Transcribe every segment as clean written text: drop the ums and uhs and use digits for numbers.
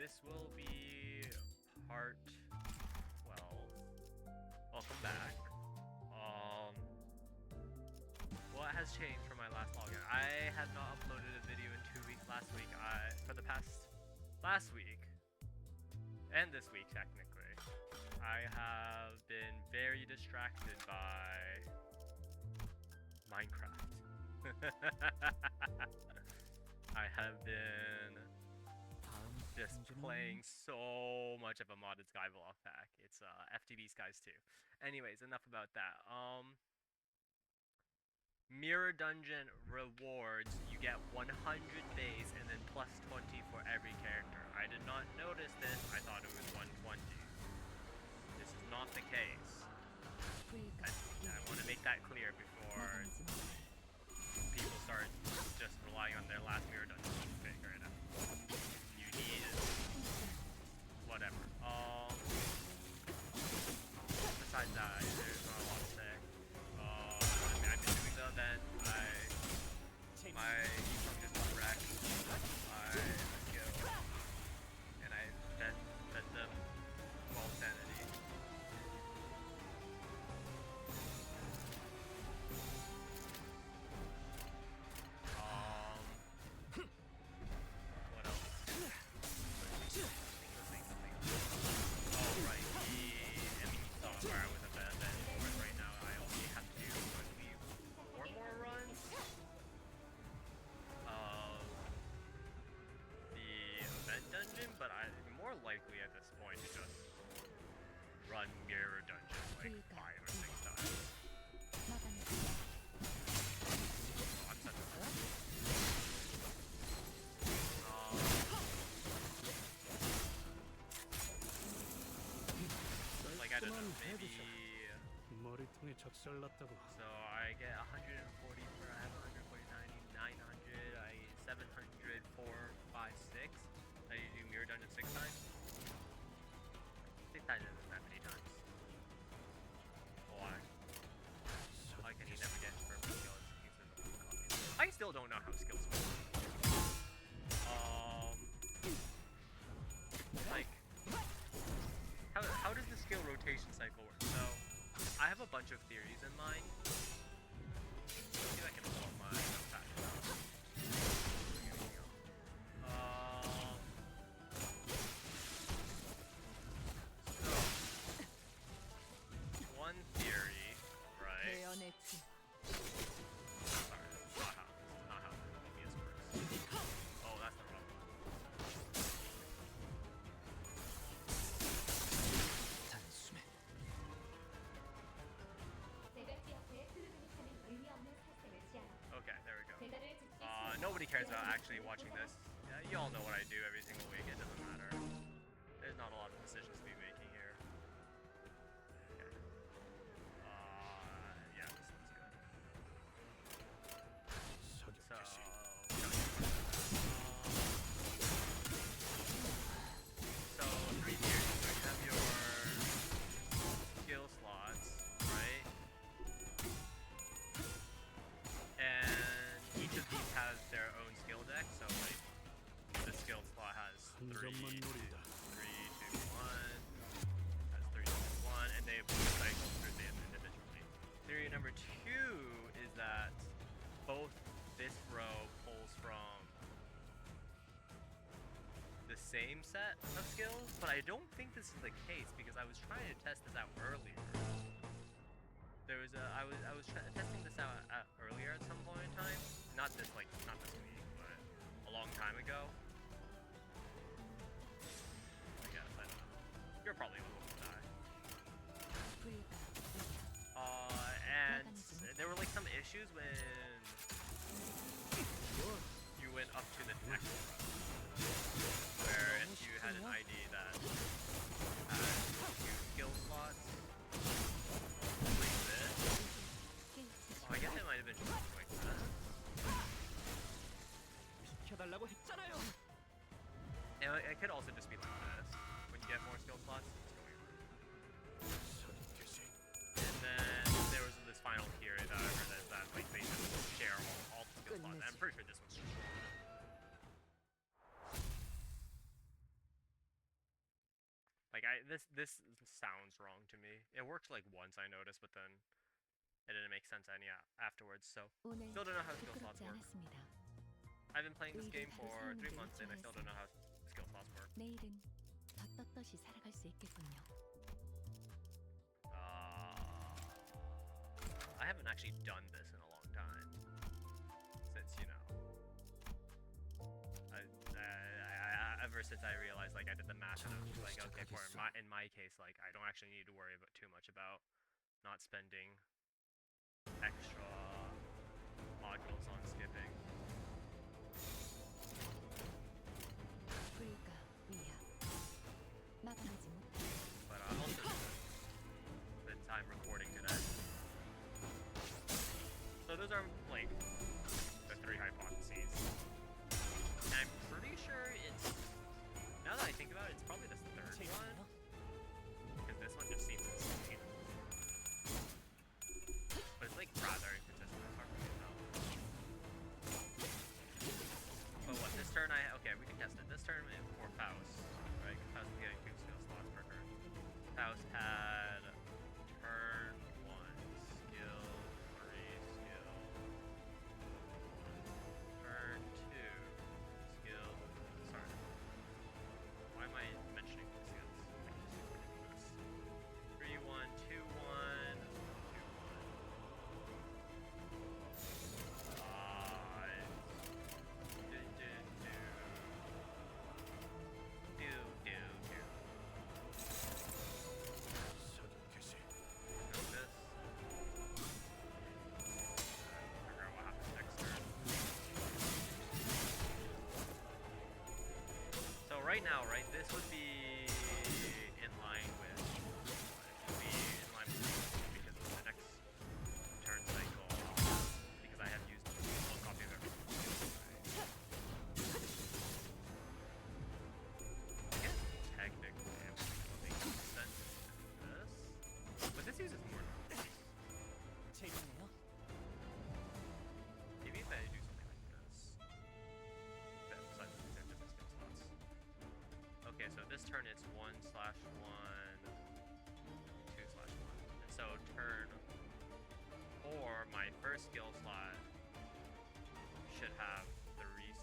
this will be part 12. Welcome back. What has changed from my last login? I had not uploaded a video in 2 weeks last week. For the past last week and this week technically, I have been very distracted by Minecraft. I have been just playing so much of a modded Skyblock pack. It's FTB Skies 2. Anyways, enough about that. Mirror Dungeon rewards, you get 100 base and then plus 20 for every character. I did not notice this, I thought it was 120. This is not the case. I want to make that clear before people start just relying on their last Mirror Dungeon pick right now. You need whatever. Besides that, there's not a lot to say. I've been doing the event. My econ just got wrecked. Let's go. And I fed them 12 sanity. What else? Oh, right. You saw where I was at the event. Right now, I only have to do, I believe, 4 more runs of the event dungeon, but I'm more likely at this point to just run Mirror Dungeon like 5 or 6 times. Oh, I'm such a like, I don't know, maybe... So I get 140 for, I have 149, 900, I get 700, 4, 5, 6. I need to do Mirror Dungeon 6 times. 6 times isn't that many times. Why? Why can he never get purple skills? I still don't know how skills work. Like, how does the skill rotation cycle work? So, I have a bunch of theories in mind. Let's see if I can pull up my notepad. So, one theory, right? Sorry, that's not how Limbus works. Oh, that's the wrong one. Okay, there we go. Nobody cares about actually watching this. Yeah, you all know what I do every single week, it doesn't matter. There's not a lot of decisions to be making here. Okay. Yeah, this looks good. So 3 tiers. So you have your skill slots, right? And each of these has their own skill deck, so like the skill slot has 3, 2, 1, has 3, 2, 1, and they cycle through them individually. Theory number 2 is that both this row pulls from the same set of skills, but I don't think this is the case because I was trying to test this out earlier. I was testing this out earlier at some point in time. Not this week, but a long time ago. I guess, I don't know. You're probably going to die. And there were like some issues when you went up to the next row, where if you had an ID that had 2 skill slots, like this. Oh, I guess it might have been just like that. And it could also just be like this. When you get more skill slots, it's going on. And then there was this final tier that I heard that like basically share all the skill slots. And I'm pretty sure this one's strong. Like this sounds wrong to me. It worked like once I noticed, but then it didn't make sense any afterwards. So 오늘 still don't know how skill slots 부끄럽지 work. 않았습니다. I've been playing this 의를 game 바로 for 세우는 3 게 months and I still don't know how skill slots work. 내일은 더 떳떳이 살아갈 수 있겠군요. I haven't actually done this in a long time. Since, you know, ever since I realized, like, I did the math and I was like, okay, in my case, like, I don't actually need to worry about too much about not spending extra modules on skipping. 불가 위야 막아내지 못해. But also, since I'm recording today. So those are, like, the 3 hypotheses. And I'm pretty sure it's, now that I think about it, it's probably the 3rd one. Because this one just seems insane. But it's, like, rather inconsistent. It's hard for me to tell. But what, this turn okay, we can test it. This turn for Faust, right? Because Faust is getting 2 skill slots per turn. Faust had turn 1, skill 3, skill 1. Turn 2, skill, sorry. Why am I mentioning the skills? I can just do this. 3, 1, 2, 1, 2, 1. So right now, right, this would be in line with, because of the next turn cycle, because I have used one copy of everything. I guess technically it would make sense to do this, but this uses more numbers. Maybe if I do something like this. Besides these are different skill slots. Okay, so this turn it's 1/1, 2/1. And so turn 4, my first skill slot should have 3/2.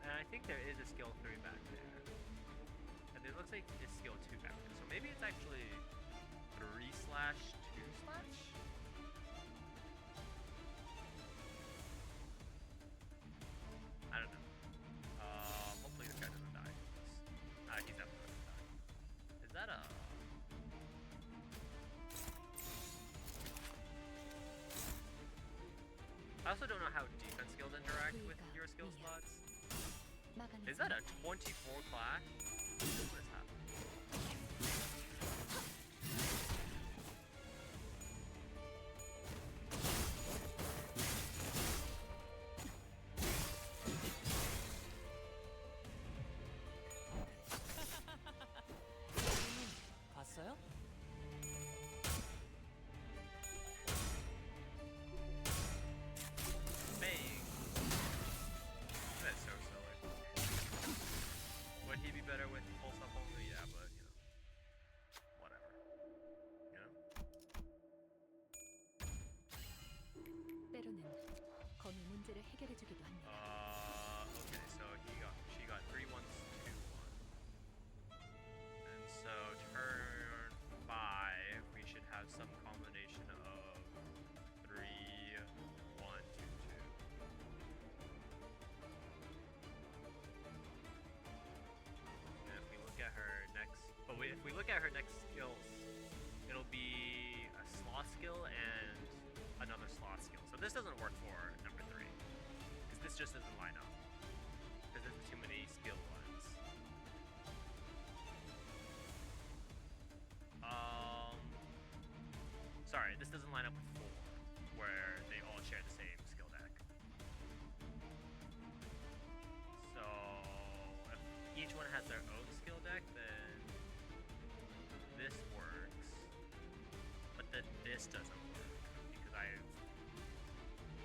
And I think there is a skill 3 back there. And it looks like it's skill 2 back there. So maybe it's actually 3/2/? I don't know. Hopefully this guy doesn't die. He's definitely gonna die. Is that a... I also don't know how defense skills interact with your skill slots. Is that a 24 class? What is happening? 봤어요? Bang! That's so silly. Would he be better with pulse up only? Yeah, but you know, whatever. You know? 때로는 검이 문제를 해결해주기도 합니다. Okay, so she got 3 1s, 2 1. And so turn 5, we should have some combination of 3 1 2 2. And if we look at her next, if we look at her next skills, it'll be a sloth skill and another sloth skill. So this doesn't work for number 3, because this just doesn't line up. Because there's too many skill ones. Sorry, this doesn't line up with 4, where they all share the same skill deck. So, if each one has their own skill deck, then this works. But then this doesn't work, because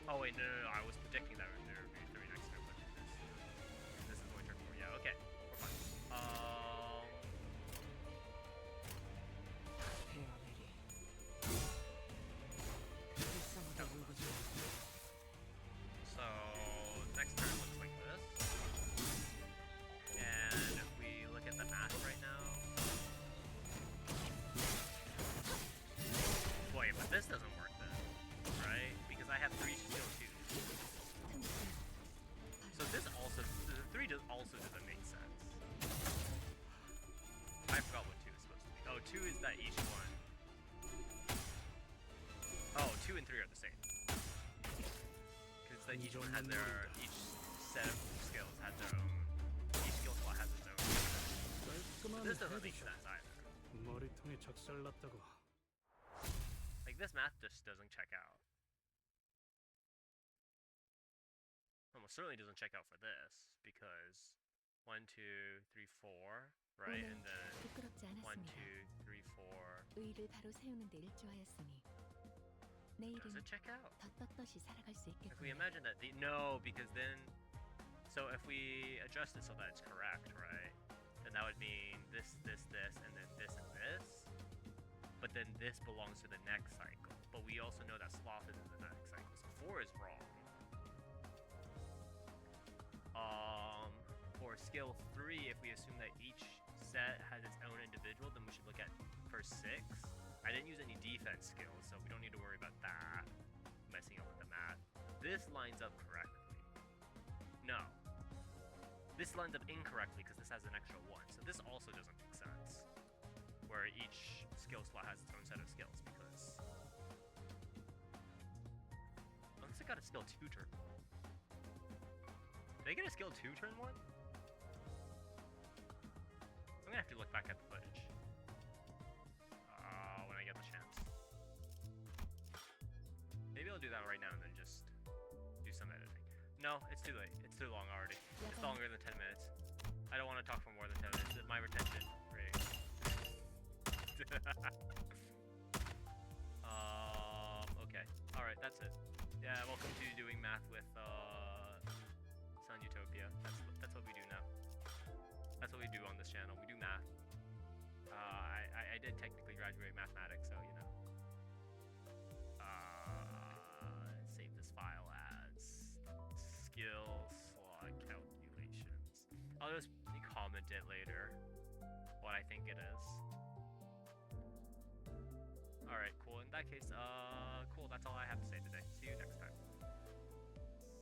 oh wait, no, I was predicting that there would be 3 next same. Because like each one had their, each set of skills had their own, each skill slot has its own. But this doesn't make sense either. 머리통에 적살났다고. Like this math just doesn't check out. Almost certainly doesn't check out for this because 1, 2, 3, 4, right? And then 부끄럽지 1, 2, 않았습니다. 3, 4. 의를 바로 세우는 데 일조하였으니 내일은 Does it check out? 더 떳떳이 살아갈 수 If we 있겠군요. imagine that no, because then, so if we adjust it so that it's correct, right? Then that would mean this, this, this, and then this and this. But then this belongs to the next cycle. But we also know that sloth is in the next cycle, so 4 is wrong. For skill 3, if we assume that each set has its own individual, then we should look at for 6. I didn't use any defense skills, so we don't need to worry about that messing up with the math. This lines up correctly. No. This lines up incorrectly because this has an extra 1, so this also doesn't make sense. Where each skill slot has its own set of skills, because unless it got a skill 2 turn. Did they get a skill 2 turn 1? I'm gonna have to look back at the footage. When I get the chance. Maybe I'll do that right now and then just do some editing. No, it's too late. It's too long already. It's longer than 10 minutes. I don't want to talk for more than 10 minutes. My retention rate. Okay. Alright, that's it. Yeah, welcome to doing math with Sun Utopia. That's what we do now. That's what we do on this channel. We do math. I did technically graduate mathematics, so you know. Save this file as skill slot calculations. I'll just comment it later what I think it is. Alright, cool. In that case, cool. That's all I have to say today. See you next time.